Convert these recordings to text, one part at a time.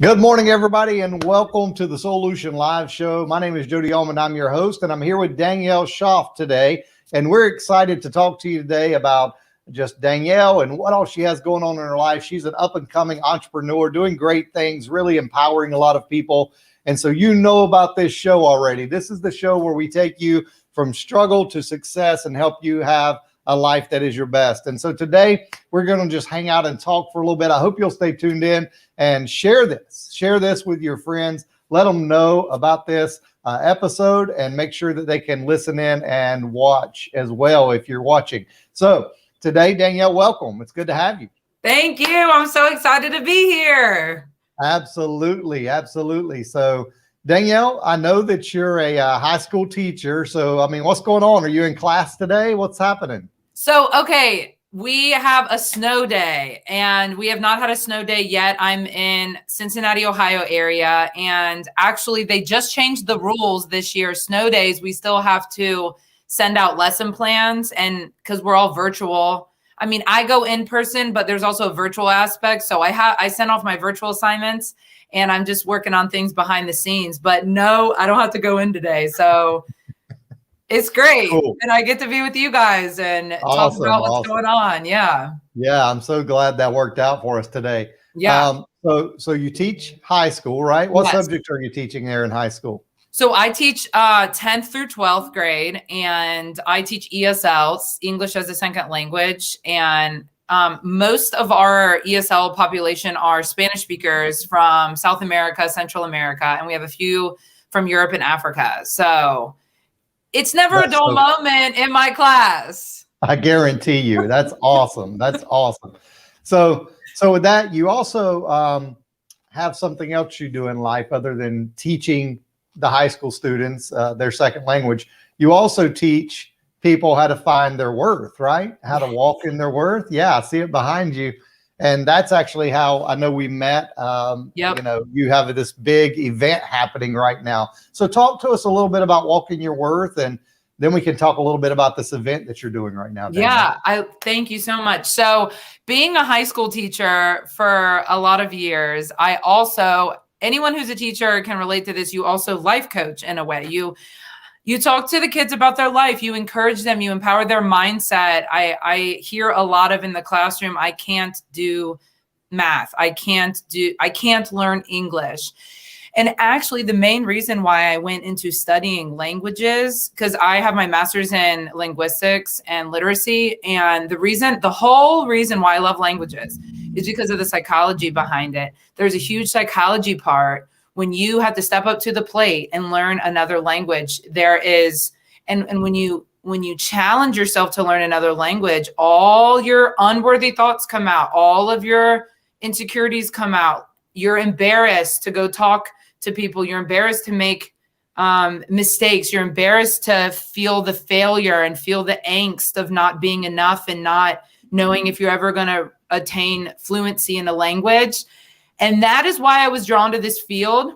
Good morning, everybody, and welcome to the Soulution Live Show. My name is Jody Almond. I'm your host, and I'm here with Danielle Schaaf today. And we're excited to talk to you today about just Danielle and what all she has going on in her life. She's an up-and-coming entrepreneur doing great things, really empowering a lot of people. And so you know about this show already. This is the show where we take you from struggle to success and help you have a life that is your best. And so today we're going to just hang out and talk for a little bit. I hope you'll stay tuned in and share this with your friends. Let them know about this episode and make sure that they can listen in and watch as well if you're watching. So today, Danielle, welcome. It's good to have you. Thank you. I'm so excited to be here. Absolutely. Absolutely. So Danielle, I know that you're a high school teacher. So, I mean, what's going on? Are you in class today? What's happening? So, okay, we have a snow day and we have not had a snow day yet. I'm in Cincinnati, Ohio area. And actually, they just changed the rules this year. Snow days, we still have to send out lesson plans, and because we're all virtual. I mean, I go in person, but there's also a virtual aspect. So I sent off my virtual assignments and I'm just working on things behind the scenes, but no, I don't have to go in today. So it's great. Cool. And I get to be with you guys and talk about what's going on. Yeah. Yeah. I'm so glad that worked out for us today. Yeah. So you teach high school, right? What subject are you teaching there in high school? So I teach 10th through 12th grade, and I teach ESL, English as a second language. And most of our ESL population are Spanish speakers from South America, Central America, and we have a few from Europe and Africa. So it's never a dull moment in my class. I guarantee you. That's awesome. That's awesome. So with that, you also have something else you do in life other than teaching the high school students their second language. You also teach people how to find their worth, right? How to walk in their worth. Yeah, I see it behind you. And that's actually how I know we met. You know, you have this big event happening right now. So talk to us a little bit about walking your worth, and then we can talk a little bit about this event that you're doing right now. Danielle. Yeah, I thank you so much. So being a high school teacher for a lot of years, I also, anyone who's a teacher can relate to this. You also life coach in a way. You talk to the kids about their life. You encourage them. You empower their mindset. I hear a lot of in the classroom, I can't do math. I can't learn English. And actually, the main reason why I went into studying languages, because I have my master's in linguistics and literacy. And the whole reason why I love languages is because of the psychology behind it. There's a huge psychology part when you have to step up to the plate and learn another language. There is, and when you challenge yourself to learn another language, all your unworthy thoughts come out, all of your insecurities come out. You're embarrassed to go talk to people. You're embarrassed to make mistakes. You're embarrassed to feel the failure and feel the angst of not being enough and not knowing if you're ever going to attain fluency in a language. And that is why I was drawn to this field.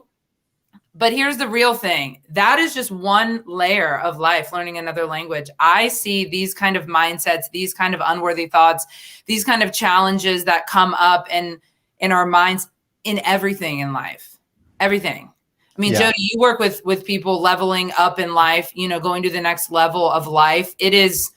But here's the real thing. That is just one layer of life, learning another language. I see these kind of mindsets, these kind of unworthy thoughts, these kind of challenges that come up in our minds in everything in life. Everything. I mean, Jody, you work with people leveling up in life, you know, going to the next level of life. It is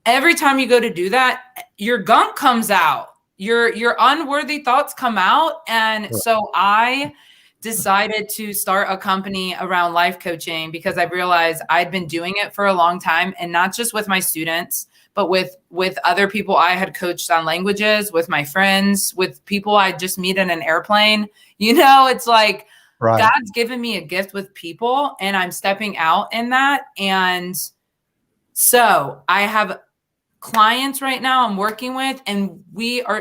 every time you go to do that, your gunk comes out. Your unworthy thoughts come out. And so I decided to start a company around life coaching because I realized I'd been doing it for a long time, and not just with my students, but with other people I had coached on languages, with my friends, with people I just meet in an airplane. You know, it's like God's given me a gift with people, and I'm stepping out in that. And so I have clients right now I'm working with, and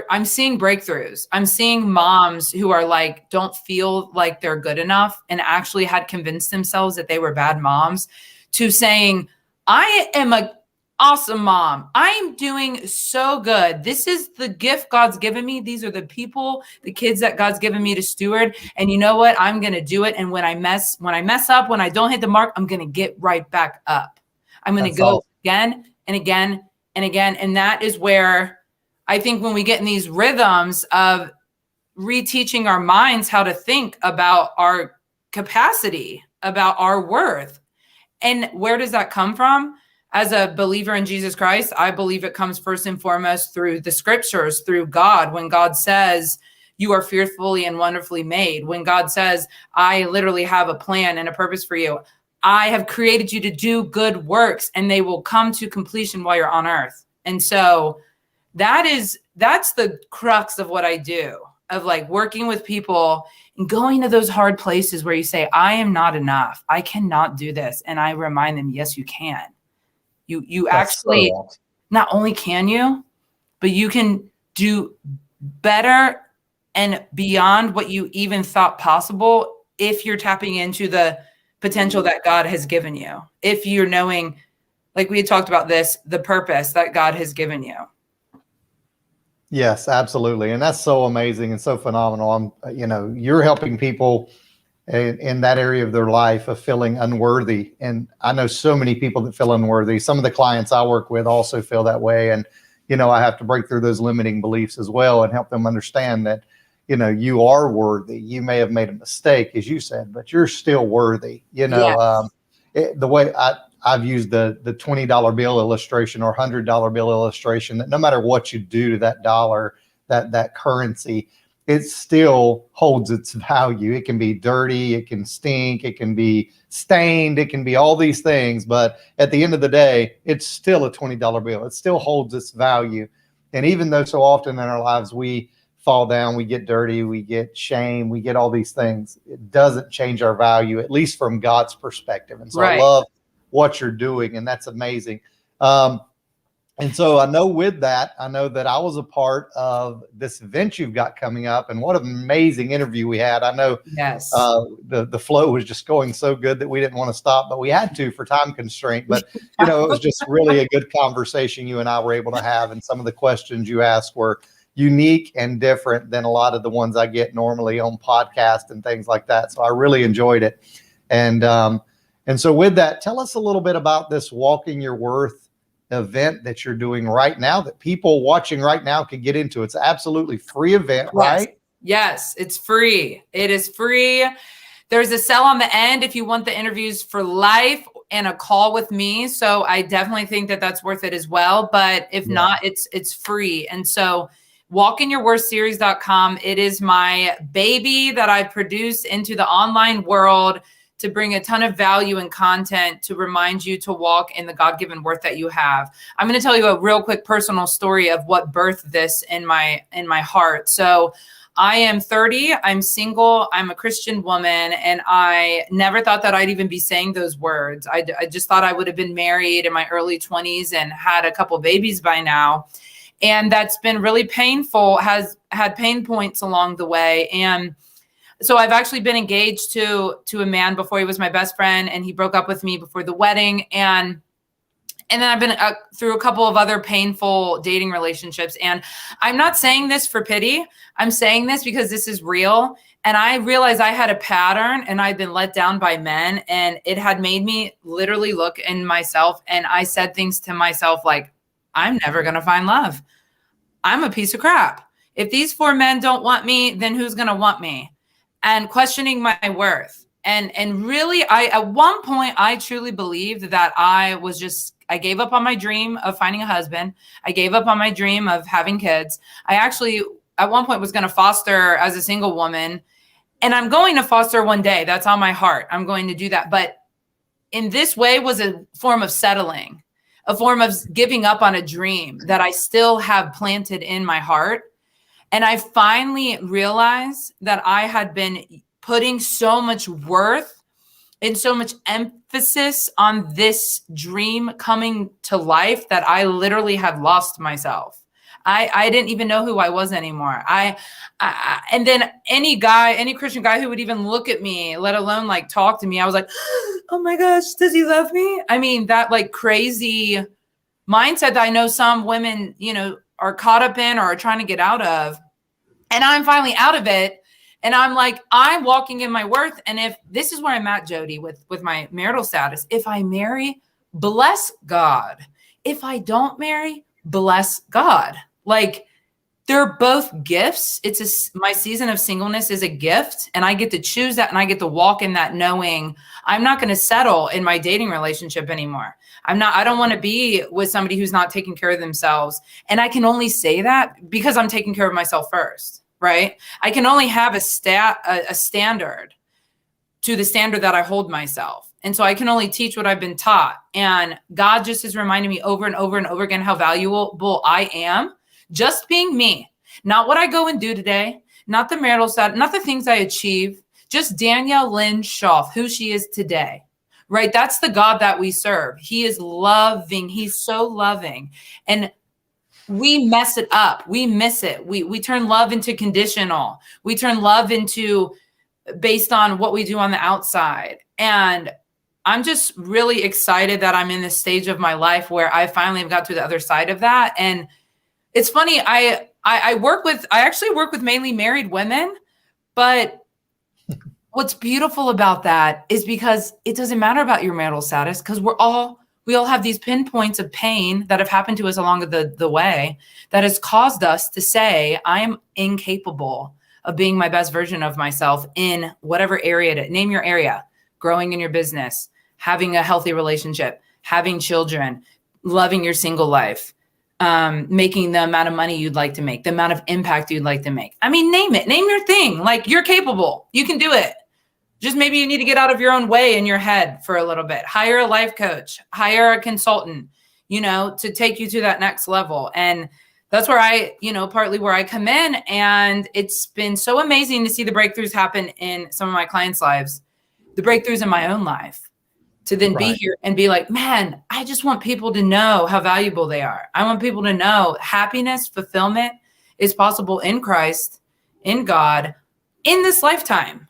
I'm seeing breakthroughs. I'm seeing moms who are like, don't feel like they're good enough, and actually had convinced themselves that they were bad moms, to saying, I am a awesome mom. I'm doing so good. This is the gift God's given me. These are the people, the kids that God's given me to steward. And you know what? I'm going to do it. And when I mess up, when I don't hit the mark, I'm going to get right back up. I'm going to go again and again and again. And that is where I think when we get in these rhythms of reteaching our minds how to think about our capacity, about our worth. And where does that come from? As a believer in Jesus Christ, I believe it comes first and foremost through the scriptures, through God. When God says, you are fearfully and wonderfully made. When God says, I literally have a plan and a purpose for you. I have created you to do good works and they will come to completion while you're on earth. And so that's the crux of what I do, of like working with people and going to those hard places where you say, I am not enough. I cannot do this. And I remind them, yes, you can. You actually, so awesome. Not only can you, but you can do better and beyond what you even thought possible if you're tapping into the potential that God has given you. If you're knowing, like we had talked about this, the purpose that God has given you. Yes, absolutely. And that's so amazing and so phenomenal. You're helping people in that area of their life of feeling unworthy. And I know so many people that feel unworthy. Some of the clients I work with also feel that way. And, I have to break through those limiting beliefs as well and help them understand that, you are worthy. You may have made a mistake, as you said, but you're still worthy. Yes. The way I've used the $20 bill illustration or $100 bill illustration, that no matter what you do to that dollar, that currency, it still holds its value. It can be dirty, it can stink, it can be stained, it can be all these things. But at the end of the day, it's still a $20 bill. It still holds its value. And even though so often in our lives we fall down, we get dirty, we get shame, we get all these things, it doesn't change our value, at least from God's perspective. And so I love what you're doing, and that's amazing. And so I know that I was a part of this event you've got coming up, and what an amazing interview we had. I know the flow was just going so good that we didn't want to stop, but we had to for time constraint. But, it was just really a good conversation you and I were able to have, and some of the questions you asked were unique and different than a lot of the ones I get normally on podcasts and things like that. So I really enjoyed it. And so with that, tell us a little bit about this Walking Your Worth event that you're doing right now that people watching right now can get into. It's an absolutely free event, right? Yes, it's free. It is free. There's a sell on the end if you want the interviews for life and a call with me. So I definitely think that that's worth it as well. But if not, it's free. And so walkingyourworthseries.com. It is my baby that I produce into the online world to bring a ton of value and content to remind you to walk in the God-given worth that you have. I'm going to tell you a real quick personal story of what birthed this in my heart. So I am 30, I'm single, I'm a Christian woman, and I never thought that I'd even be saying those words. I just thought I would have been married in my early 20s and had a couple babies by now. And that's been really painful, has had pain points along the way. And so I've actually been engaged to a man before he was my best friend, and he broke up with me before the wedding. And then I've been through a couple of other painful dating relationships. And I'm not saying this for pity. I'm saying this because this is real. And I realized I had a pattern and I'd been let down by men, and it had made me literally look in myself. And I said things to myself like, I'm never going to find love. I'm a piece of crap. If these 4 men don't want me, then who's going to want me? And questioning my worth. And really, at one point, I truly believed that I gave up on my dream of finding a husband. I gave up on my dream of having kids. I actually, at one point, was going to foster as a single woman. And I'm going to foster one day. That's on my heart. I'm going to do that. But in this way was a form of settling, a form of giving up on a dream that I still have planted in my heart. And I finally realized that I had been putting so much worth and so much emphasis on this dream coming to life that I literally had lost myself. I didn't even know who I was anymore. And then any Christian guy who would even look at me, let alone like talk to me, I was like, oh my gosh, does he love me? I mean, that like crazy mindset that I know some women, are caught up in or are trying to get out of. And I'm finally out of it. And I'm like, I'm walking in my worth. And if this is where I'm at, Jody, with my marital status, if I marry, bless God. If I don't marry, bless God. Like they're both gifts. My season of singleness is a gift, and I get to choose that, and I get to walk in that knowing I'm not going to settle in my dating relationship anymore. I don't want to be with somebody who's not taking care of themselves. And I can only say that because I'm taking care of myself first, right? I can only have a standard to the standard that I hold myself. And so I can only teach what I've been taught. And God just is reminding me over and over and over again how valuable I am, just being me, not what I go and do today, not the marital status, not the things I achieve, just Danielle Lynn Schaaf, who she is today, right? That's the God that we serve. He is loving. He's so loving. And we mess it up. We miss it. We turn love into conditional. We turn love into based on what we do on the outside. And I'm just really excited that I'm in this stage of my life where I finally have got to the other side of that. And it's funny, I actually work with mainly married women, but what's beautiful about that is because it doesn't matter about your marital status, because we all have these pinpoints of pain that have happened to us along the way that has caused us to say, I am incapable of being my best version of myself in whatever area name your area, growing in your business, having a healthy relationship, having children, loving your single life, making the amount of money you'd like to make, the amount of impact you'd like to make. I mean, name it, name your thing. Like, you're capable, you can do it. Just maybe you need to get out of your own way in your head for a little bit. Hire a life coach, hire a consultant, to take you to that next level. And that's where partly where I come in. And it's been so amazing to see the breakthroughs happen in some of my clients' lives, the breakthroughs in my own life, to then be here and be like, man, I just want people to know how valuable they are. I want people to know happiness, fulfillment is possible in Christ, in God, in this lifetime.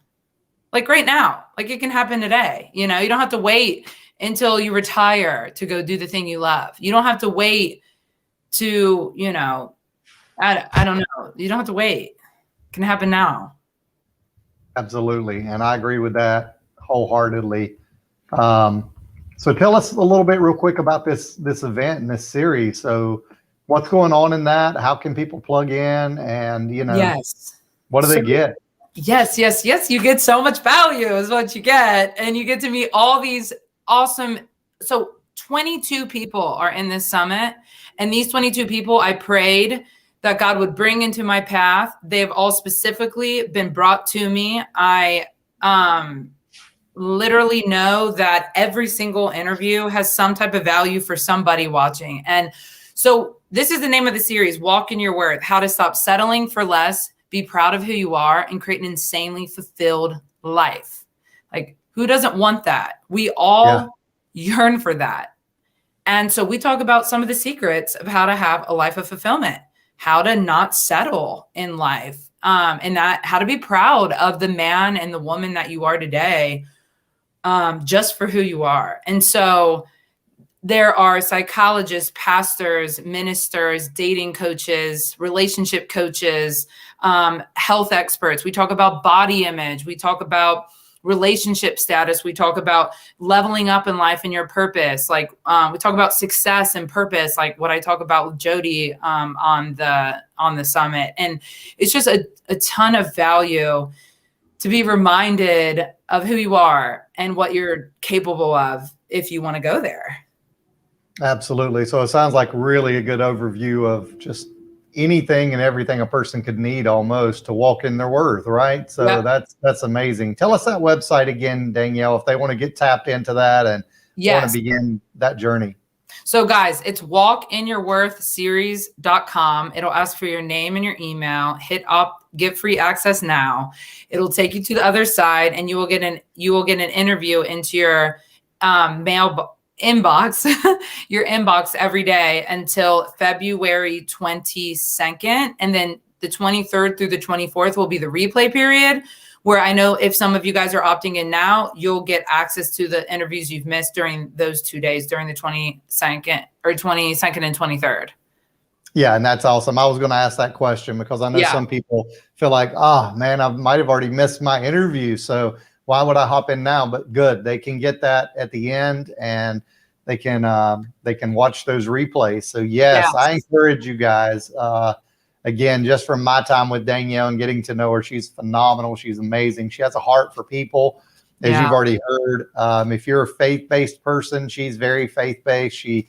Like right now, like it can happen today. You don't have to wait until you retire to go do the thing you love. You don't have to wait to, I don't know. You don't have to wait. It can happen now. Absolutely. And I agree with that wholeheartedly. So tell us a little bit real quick about this event and this series. So what's going on in that? How can people plug in? And, yes. What do they get? Yes. You get so much value is what you get. And you get to meet all these awesome. So 22 people are in this summit. And these 22 people, I prayed that God would bring into my path. They've all specifically been brought to me. I literally know that every single interview has some type of value for somebody watching. And so this is the name of the series, Walk in Your Worth, how to stop settling for less, be proud of who you are, and create an insanely fulfilled life. Like, who doesn't want that? We all yearn for that. And so we talk about some of the secrets of how to have a life of fulfillment, how to not settle in life, and that how to be proud of the man and the woman that you are today, just for who you are. And so there are psychologists, pastors, ministers, dating coaches, relationship coaches, health experts. We talk about body image. We talk about relationship status. We talk about leveling up in life and your purpose. Like, we talk about success and purpose, like what I talk about with Jody on the summit. And it's just a ton of value to be reminded of who you are and what you're capable of if you want to go there. Absolutely. So it sounds like really a good overview of just anything and everything a person could need almost to walk in their worth, right? So that's amazing. Tell us that website again, Danielle, if they want to get tapped into that and want to begin that journey. So guys, it's walkinyourworthseries.com. It'll ask for your name and your email. Hit up, get free access now. It'll take you to the other side, and you will get an interview into your mail inbox, your inbox every day until February 22nd. And then the 23rd through the 24th will be the replay period, where I know if some of you guys are opting in now, you'll get access to the interviews you've missed during those 2 days, during the 22nd and 23rd. Yeah, and that's awesome. I was going to ask that question because I know some people feel like, oh man, I might have already missed my interview. So why would I hop in now? But good, they can get that at the end, and they can watch those replays. So yes, I encourage you guys. again, just from my time with Danielle and getting to know her, she's phenomenal. She's amazing. She has a heart for people, as you've already heard. If you're a faith-based person, she's very faith-based. She,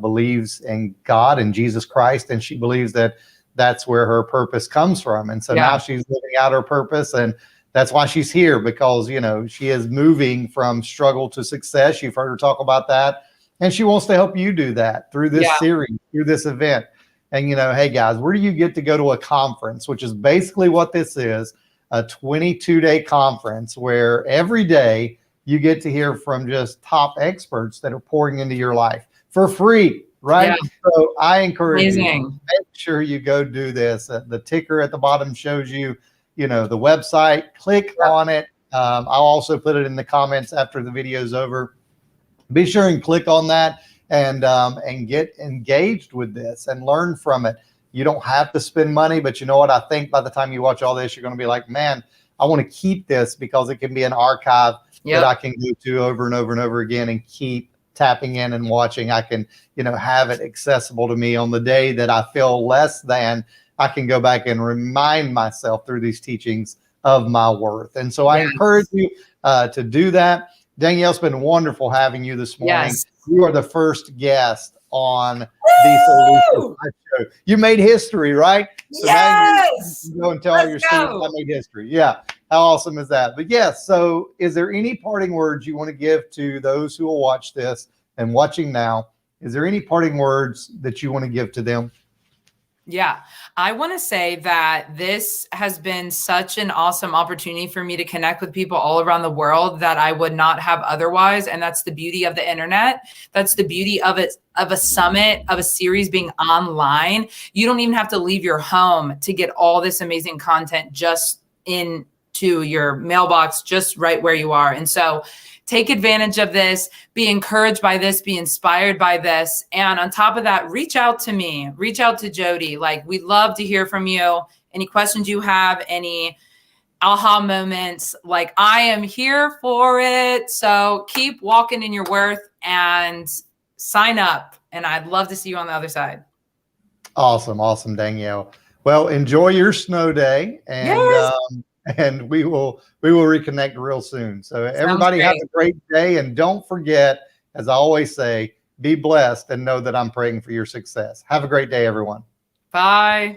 believes in God and Jesus Christ, and she believes that that's where her purpose comes from. And so now she's living out her purpose, and that's why she's here, because, she is moving from struggle to success. You've heard her talk about that. And she wants to help you do that through this series, through this event. And, hey, guys, where do you get to go to a conference, which is basically what this is, a 22-day conference where every day you get to hear from just top experts that are pouring into your life for free, right? Yeah. So I encourage you, make sure you go do this. The ticker at the bottom shows you, the website. Click on it. I'll also put it in the comments after the video is over. Be sure and click on that and get engaged with this and learn from it. You don't have to spend money, but you know what? I think by the time you watch all this, you're going to be like, man, I want to keep this, because it can be an archive that I can go to over and over and over again and keep tapping in and watching. I can, have it accessible to me on the day that I feel less than. I can go back and remind myself through these teachings of my worth. And so I encourage you to do that. Danielle, it's been wonderful having you this morning. You are the first guest on the Soulution Live Show. You made history, right? So now you go and tell all your students I made history. Yeah. How awesome is that? But yes, so is there any parting words you want to give to those who will watch this and watching now? Is there any parting words that you want to give to them? Yeah, I want to say that this has been such an awesome opportunity for me to connect with people all around the world that I would not have otherwise. And that's the beauty of the internet. That's the beauty of it, of a summit, of a series being online. You don't even have to leave your home to get all this amazing content just into your mailbox, just right where you are. And so take advantage of this, be encouraged by this, be inspired by this. And on top of that, reach out to me, reach out to Jody. Like, we'd love to hear from you. Any questions you have, any aha moments, like, I am here for it. So keep walking in your worth and sign up. And I'd love to see you on the other side. Awesome. Awesome, Danielle. Well, enjoy your snow day, and we will reconnect real soon. So everybody have a great day. And don't forget, as I always say, be blessed and know that I'm praying for your success. Have a great day, everyone. Bye.